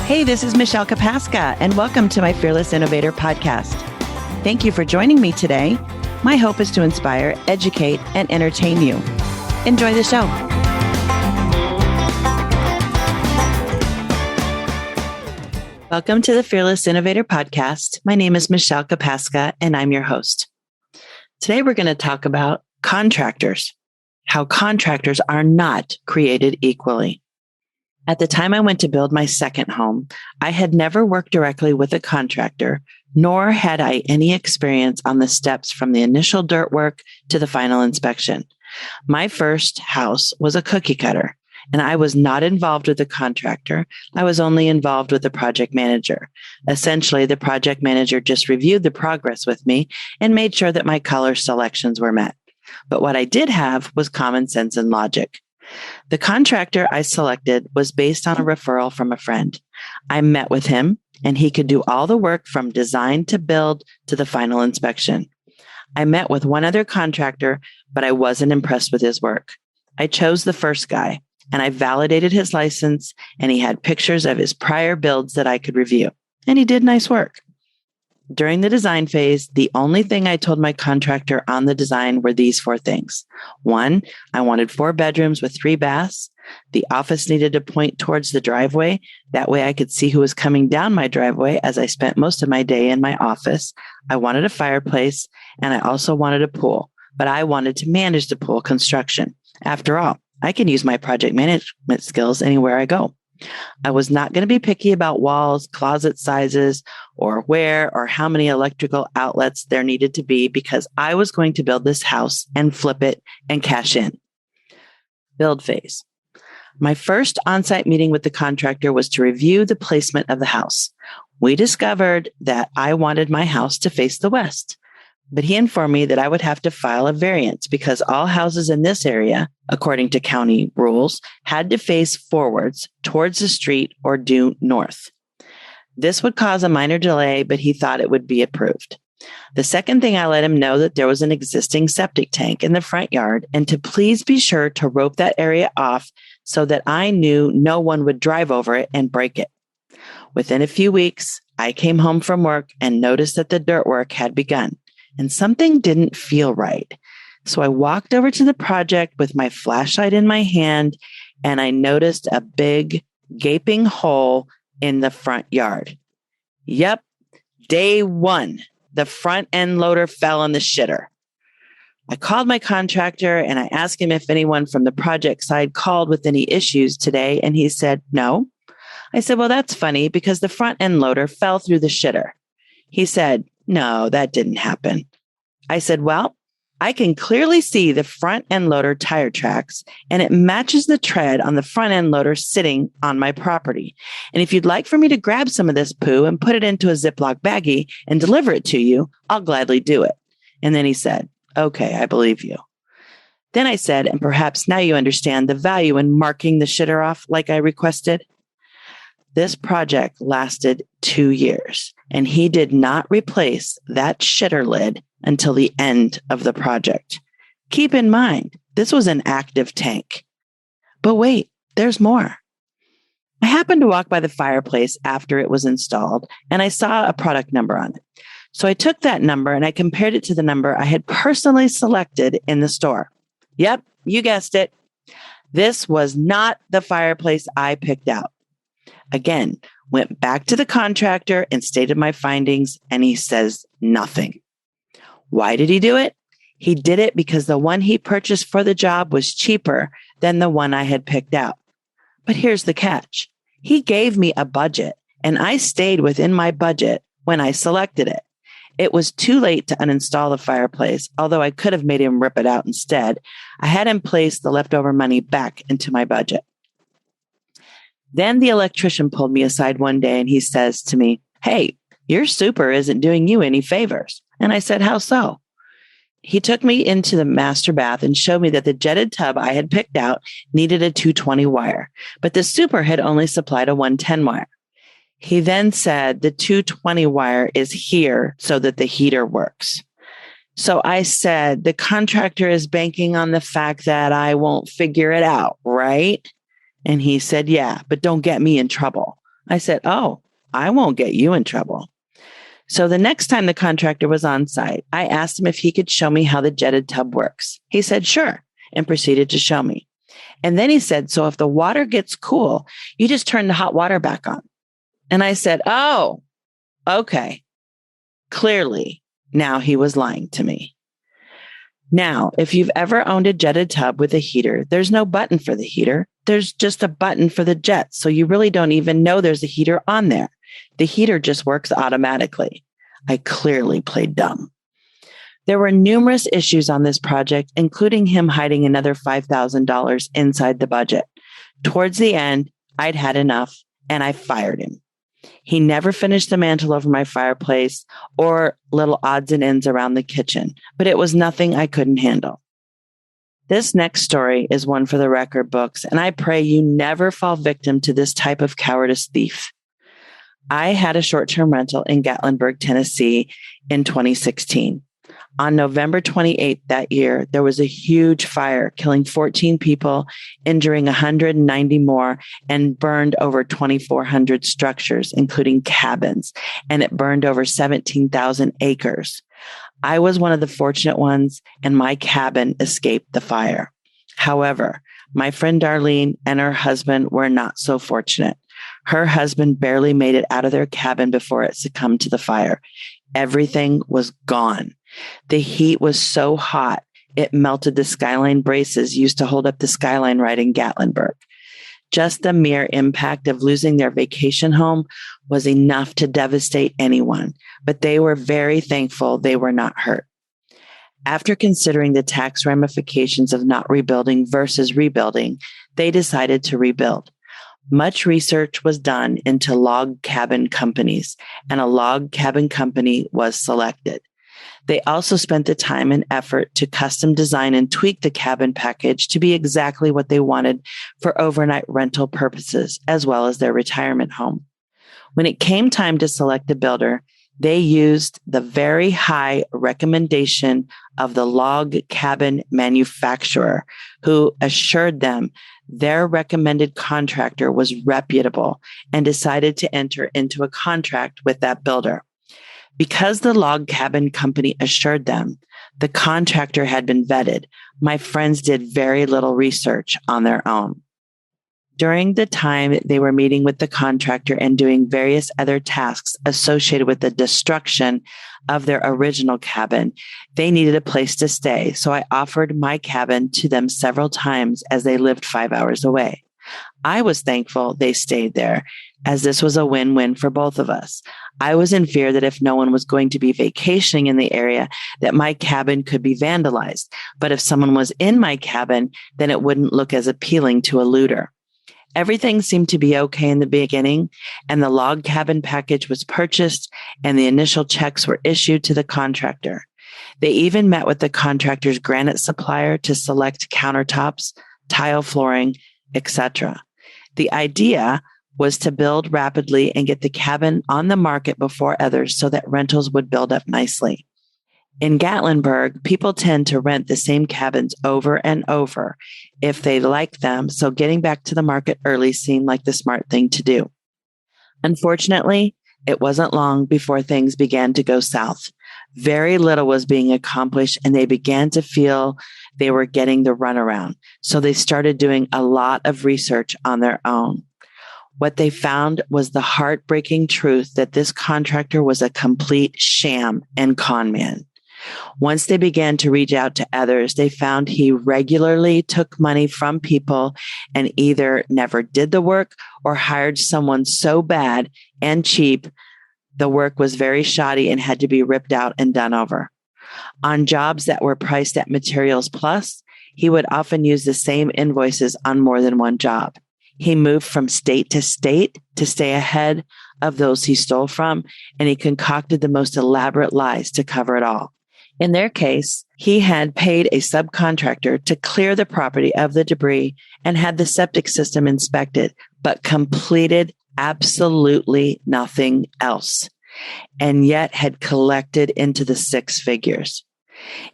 Hey, this is Michelle Kapaska, and welcome to my Fearless Innovator podcast. Thank you for joining me today. My hope is to inspire, educate, and entertain you. Enjoy the show. Welcome to the Fearless Innovator podcast. My name is Michelle Kapaska, and I'm your host. Today, we're going to talk about contractors, how contractors are not created equally. At the time I went to build my second home, I had never worked directly with a contractor, nor had I any experience on the steps from the initial dirt work to the final inspection. My first house was a cookie cutter, and I was not involved with the contractor. I was only involved with the project manager. Essentially, the project manager just reviewed the progress with me and made sure that my color selections were met. But what I did have was common sense and logic. The contractor I selected was based on a referral from a friend. I met with him, and he could do all the work from design to build to the final inspection. I met with one other contractor, but I wasn't impressed with his work. I chose the first guy, and I validated his license, and he had pictures of his prior builds that I could review, and he did nice work. During the design phase, the only thing I told my contractor on the design were these 4 things. 1, I wanted 4 bedrooms with 3 baths. The office needed to point towards the driveway. That way I could see who was coming down my driveway as I spent most of my day in my office. I wanted a fireplace, and I also wanted a pool, but I wanted to manage the pool construction. After all, I can use my project management skills anywhere I go. I was not going to be picky about walls, closet sizes, or where or how many electrical outlets there needed to be because I was going to build this house and flip it and cash in. Build phase. My first on-site meeting with the contractor was to review the placement of the house. We discovered that I wanted my house to face the west, but he informed me that I would have to file a variance because all houses in this area, according to county rules, had to face forwards towards the street or due north. This would cause a minor delay, but he thought it would be approved. The second thing, I let him know that there was an existing septic tank in the front yard and to please be sure to rope that area off so that I knew no one would drive over it and break it. Within a few weeks, I came home from work and noticed that the dirt work had begun. And something didn't feel right. So I walked over to the project with my flashlight in my hand, and I noticed a big gaping hole in the front yard. Yep, day 1, the front end loader fell on the shitter. I called my contractor and I asked him if anyone from the project side called with any issues today, and he said no. I said, well, that's funny because the front end loader fell through the shitter. He said, no, that didn't happen. I said, well, I can clearly see the front end loader tire tracks, and it matches the tread on the front end loader sitting on my property. And if you'd like for me to grab some of this poo and put it into a Ziploc baggie and deliver it to you, I'll gladly do it. And then he said, okay, I believe you. Then I said, and perhaps now you understand the value in marking the shitter off like I requested. This project lasted 2 years, and he did not replace that shitter lid until the end of the project. Keep in mind, this was an active tank. But wait, there's more. I happened to walk by the fireplace after it was installed, and I saw a product number on it. So I took that number and I compared it to the number I had personally selected in the store. Yep, you guessed it. This was not the fireplace I picked out. Again, went back to the contractor and stated my findings, and he says nothing. Why did he do it? He did it because the one he purchased for the job was cheaper than the one I had picked out. But here's the catch. He gave me a budget, and I stayed within my budget when I selected it. It was too late to uninstall the fireplace, although I could have made him rip it out instead. I had him place the leftover money back into my budget. Then the electrician pulled me aside one day and he says to me, hey, your super isn't doing you any favors. And I said, how so? He took me into the master bath and showed me that the jetted tub I had picked out needed a 220 wire, but the super had only supplied a 110 wire. He then said the 220 wire is here so that the heater works. So I said, the contractor is banking on the fact that I won't figure it out, right? And he said, yeah, but don't get me in trouble. I said, "Oh, I won't get you in trouble." So the next time the contractor was on site, I asked him if he could show me how the jetted tub works. He said, "Sure," and proceeded to show me. And then he said, "So if the water gets cool, you just turn the hot water back on." And I said, "Oh, okay." Clearly, now he was lying to me. Now, if you've ever owned a jetted tub with a heater, there's no button for the heater. There's just a button for the jet. So you really don't even know there's a heater on there. The heater just works automatically. I clearly played dumb. There were numerous issues on this project, including him hiding another $5,000 inside the budget. Towards the end, I'd had enough and I fired him. He never finished the mantle over my fireplace or little odds and ends around the kitchen, but it was nothing I couldn't handle. This next story is one for the record books, and I pray you never fall victim to this type of cowardice thief. I had a short-term rental in Gatlinburg, Tennessee in 2016. On November 28th that year, there was a huge fire, killing 14 people, injuring 190 more, and burned over 2,400 structures, including cabins, and it burned over 17,000 acres. I was one of the fortunate ones, and my cabin escaped the fire. However, my friend Darlene and her husband were not so fortunate. Her husband barely made it out of their cabin before it succumbed to the fire. Everything was gone. The heat was so hot, it melted the skyline braces used to hold up the skyline right in Gatlinburg. Just the mere impact of losing their vacation home was enough to devastate anyone, but they were very thankful they were not hurt. After considering the tax ramifications of not rebuilding versus rebuilding, they decided to rebuild. Much research was done into log cabin companies, and a log cabin company was selected. They also spent the time and effort to custom design and tweak the cabin package to be exactly what they wanted for overnight rental purposes, as well as their retirement home. When it came time to select a builder, they used the very high recommendation of the log cabin manufacturer, who assured them their recommended contractor was reputable and decided to enter into a contract with that builder. Because the log cabin company assured them the contractor had been vetted, my friends did very little research on their own. During the time they were meeting with the contractor and doing various other tasks associated with the destruction of their original cabin, they needed a place to stay. So I offered my cabin to them several times as they lived 5 hours away. I was thankful they stayed there, as this was a win-win for both of us. I was in fear that if no one was going to be vacationing in the area, that my cabin could be vandalized. But if someone was in my cabin, then it wouldn't look as appealing to a looter. Everything seemed to be okay in the beginning, and the log cabin package was purchased, and the initial checks were issued to the contractor. They even met with the contractor's granite supplier to select countertops, tile flooring, etc. The idea was to build rapidly and get the cabin on the market before others so that rentals would build up nicely. In Gatlinburg, people tend to rent the same cabins over and over if they like them, so getting back to the market early seemed like the smart thing to do. Unfortunately, it wasn't long before things began to go south. Very little was being accomplished, and they began to feel they were getting the runaround, so they started doing a lot of research on their own. What they found was the heartbreaking truth that this contractor was a complete sham and con man. Once they began to reach out to others, they found he regularly took money from people and either never did the work or hired someone so bad and cheap, the work was very shoddy and had to be ripped out and done over. On jobs that were priced at Materials Plus, he would often use the same invoices on more than one job. He moved from state to stay ahead of those he stole from, and he concocted the most elaborate lies to cover it all. In their case, he had paid a subcontractor to clear the property of the debris and had the septic system inspected, but completed absolutely nothing else, and yet had collected into the six figures.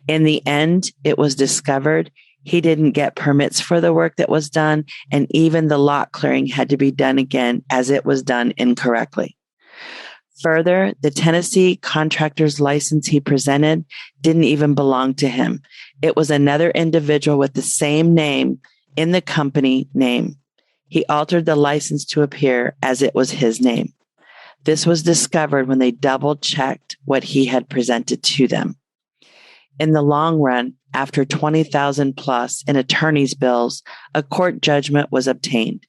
In the end, it was discovered He didn't get permits for the work that was done, and even the lot clearing had to be done again as it was done incorrectly. Further, the Tennessee contractor's license he presented didn't even belong to him. It was another individual with the same name in the company name. He altered the license to appear as it was his name. This was discovered when they double-checked what he had presented to them. In the long run, after $20,000 plus in attorney's bills, a court judgment was obtained.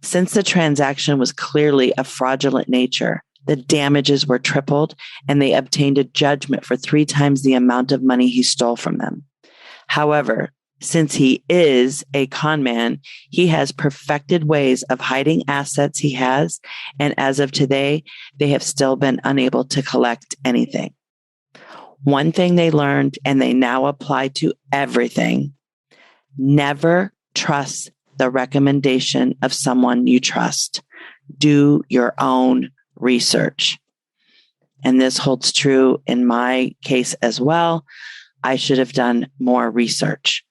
Since the transaction was clearly of fraudulent nature, the damages were tripled, and they obtained a judgment for 3 times the amount of money he stole from them. However, since he is a con man, he has perfected ways of hiding assets he has, and as of today, they have still been unable to collect anything. One thing they learned, and they now apply to everything: never trust the recommendation of someone you trust. Do your own research. And this holds true in my case as well. I should have done more research.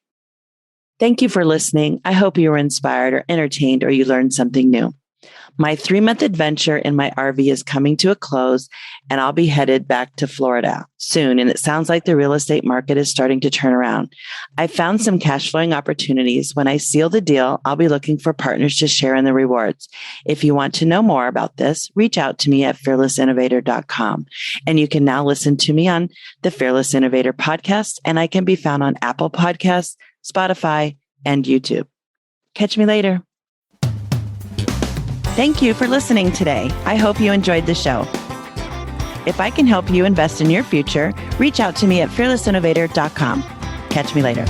Thank you for listening. I hope you were inspired or entertained, or you learned something new. My 3-month adventure in my RV is coming to a close, and I'll be headed back to Florida soon. And it sounds like the real estate market is starting to turn around. I found some cash flowing opportunities. When I seal the deal, I'll be looking for partners to share in the rewards. If you want to know more about this, reach out to me at fearlessinnovator.com. And you can now listen to me on the Fearless Innovator podcast, and I can be found on Apple Podcasts, Spotify, and YouTube. Catch me later. Thank you for listening today. I hope you enjoyed the show. If I can help you invest in your future, reach out to me at fearlessinnovator.com. Catch me later.